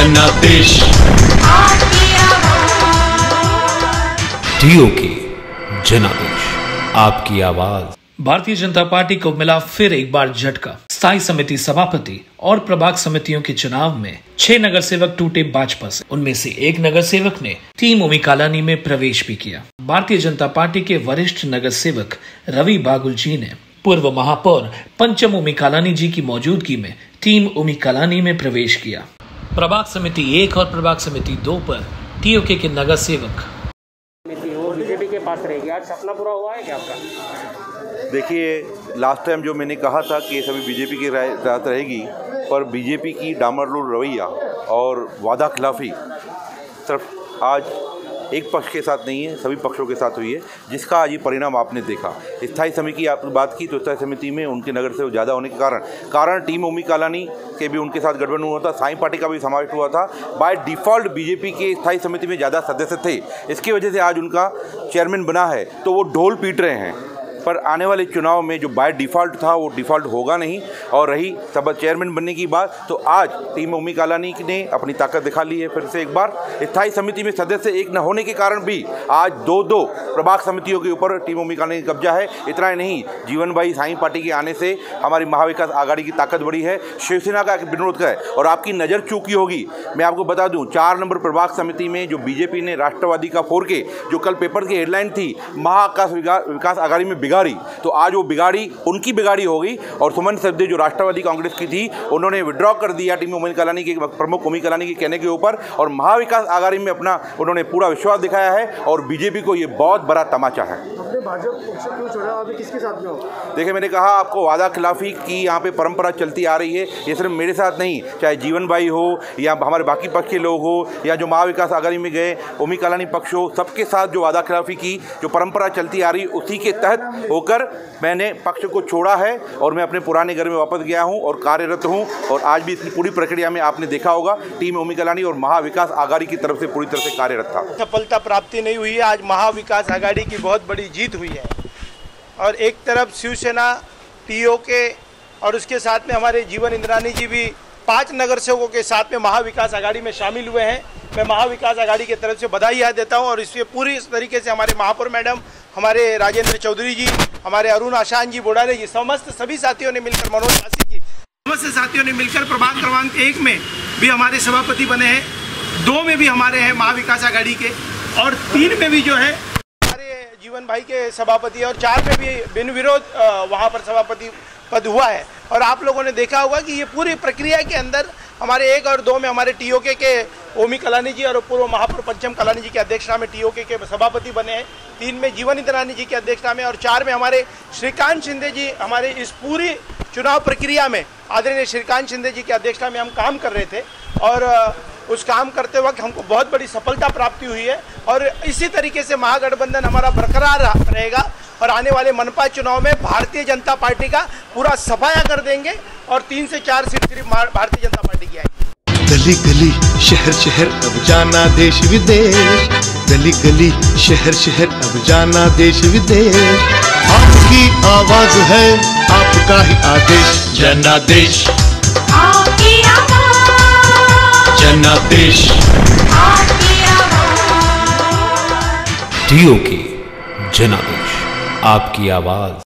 जनादेश टीओके जनादेश आपकी आवाज। भारतीय जनता पार्टी को मिला फिर एक बार झटका। स्थायी समिति सभापति और प्रभाग समितियों के चुनाव में 6 नगर सेवक टूटे भाजपा से। उनमें से एक नगर सेवक ने टीम उमी कालानी में प्रवेश भी किया। भारतीय जनता पार्टी के वरिष्ठ नगर सेवक रवि बागुल जी ने पूर्व महापौर पंचम उमी कालानी जी की मौजूदगी में टीम उमी कालानी में प्रवेश किया। प्रभाग समिति 1 और प्रभाग समिति 2 पर टीओके के नगर सेवक बीजेपी के पास रहेगी। आज सपना पूरा हुआ है क्या आपका? देखिए, लास्ट टाइम जो मैंने कहा था कि सभी बीजेपी की राहत रहेगी, पर बीजेपी की डामाडोल रवैया और वादा खिलाफी सिर्फ आज एक पक्ष के साथ नहीं है, सभी पक्षों के साथ हुई है, जिसका आज ये परिणाम आपने देखा। स्थायी समिति की आपने बात की तो स्थायी समिति में उनके नगर से ज़्यादा होने के कारण टीम उमी कालानी के भी उनके साथ गड़बड़ हुआ था, साई पार्टी का भी समावेश हुआ था। बाय डिफ़ॉल्ट बीजेपी के स्थायी समिति में ज़्यादा सदस्य थे, इसकी वजह से आज उनका चेयरमैन बना है तो वो ढोल पीट रहे हैं। पर आने वाले चुनाव में जो बाय डिफ़ॉल्ट था वो डिफ़ॉल्ट होगा नहीं। और रही सब चेयरमैन बनने की बात, तो आज टीम उमी कालानी ने अपनी ताकत दिखा ली है फिर से एक बार। स्थायी समिति में सदस्य एक न होने के कारण भी आज 2-2 प्रभाग समितियों के ऊपर टीम उमी कालानी का कब्जा है। इतना ही नहीं, जीवन भाई साई पार्टी के आने से हमारी महाविकास आघाड़ी की ताकत बढ़ी है, शिवसेना का विरोध है। और आपकी नज़र चूकी होगी, मैं आपको बता दूँ, 4 नंबर प्रभाग समिति में जो बीजेपी ने राष्ट्रवादी का फोड़ के जो कल पेपर की हेडलाइन थी महाविकास आघाड़ी में बिगाड़ी, तो आज वो बिगाड़ी उनकी बिगाड़ी हो गई। और सुमन सब्दे जो राष्ट्रवादी कांग्रेस की थी, उन्होंने विड्रॉ कर दिया टीम उमी कालानी के प्रमुख उमी कालानी के कहने के ऊपर, और महाविकास आघाड़ी में अपना उन्होंने पूरा विश्वास दिखाया है। और बीजेपी को ये बहुत बड़ा तमाचा है। अपने भाजपा पक्ष क्यों छोड़ा? अभी किसके साथ में हो? देखिए, मैंने कहा आपको, वादा खिलाफी की यहाँ पे परंपरा चलती आ रही है। ये सिर्फ मेरे साथ नहीं, चाहे जीवन भाई हो या हमारे बाकी पक्ष के लोग हो या जो महाविकास आघाड़ी में गए उमी कालानी पक्ष हो, सबके साथ जो वादा खिलाफी की जो परंपरा चलती आ रही, उसी के तहत होकर मैंने पक्ष को छोड़ा है और मैं अपने पुराने घर में वापस गया हूं और कार्यरत हूं। और आज भी इसकी पूरी प्रक्रिया में आपने देखा होगा, टीम उमी कालानी और महाविकास आघाड़ी की तरफ से पूरी तरह से कार्यरत था। सफलता प्राप्ति नहीं हुई है, आज महाविकास आघाड़ी की बहुत बड़ी जीत हुई है। और एक तरफ शिवसेना, टीओके और उसके साथ में हमारे जीवन इंद्रानी जी भी 5 नगर सेवकों के साथ में महाविकास आघाड़ी में शामिल हुए हैं। मैं महाविकास आघाड़ी की तरफ से बधाई देता हूं। और इसमें पूरी तरीके से हमारे महापौर मैडम, हमारे राजेंद्र चौधरी जी, हमारे अरुण आशान जी बोडारे जी, सभी साथियों ने मिलकर, मनोज काशी जी, समस्त साथियों ने मिलकर प्रभाग क्रमांक 1 में भी हमारे सभापति बने हैं, 2 में भी हमारे हैं महाविकास आघाड़ी के, और 3 में भी जो है हमारे जीवन भाई के सभापति, और 4 में भी बिन विरोध वहाँ पर सभापति पद हुआ है। और आप लोगों ने देखा होगा कि ये पूरी प्रक्रिया के अंदर हमारे 1 और 2 में हमारे टीओके के उमी कालानी जी और पूर्व महापौर पंचम कालानी जी की अध्यक्षता में टीओके के सभापति बने हैं, 3 में जीवन इंद्रानी जी की अध्यक्षता में, और 4 में हमारे श्रीकांत शिंदे जी हमारे इस पूरी चुनाव प्रक्रिया में, आदरणीय श्रीकांत शिंदे जी की अध्यक्षता में हम काम कर रहे थे। और उस काम करते वक्त हमको बहुत बड़ी सफलता प्राप्ति हुई है। और इसी तरीके से महागठबंधन हमारा बरकरार रहेगा और आने वाले मनपा चुनाव में भारतीय जनता पार्टी का पूरा सफाया कर देंगे और 3 से 4 सीट सिर्फ भारतीय जनता पार्टी की आएगी। गली गली शहर शहर अब जाना देश विदेश, गली गली शहर शहर अब जाना देश विदेश। आपकी आवाज है, आपका ही आदेश, जनादेश जनादेश टीओके जनादेश आपकी आवाज।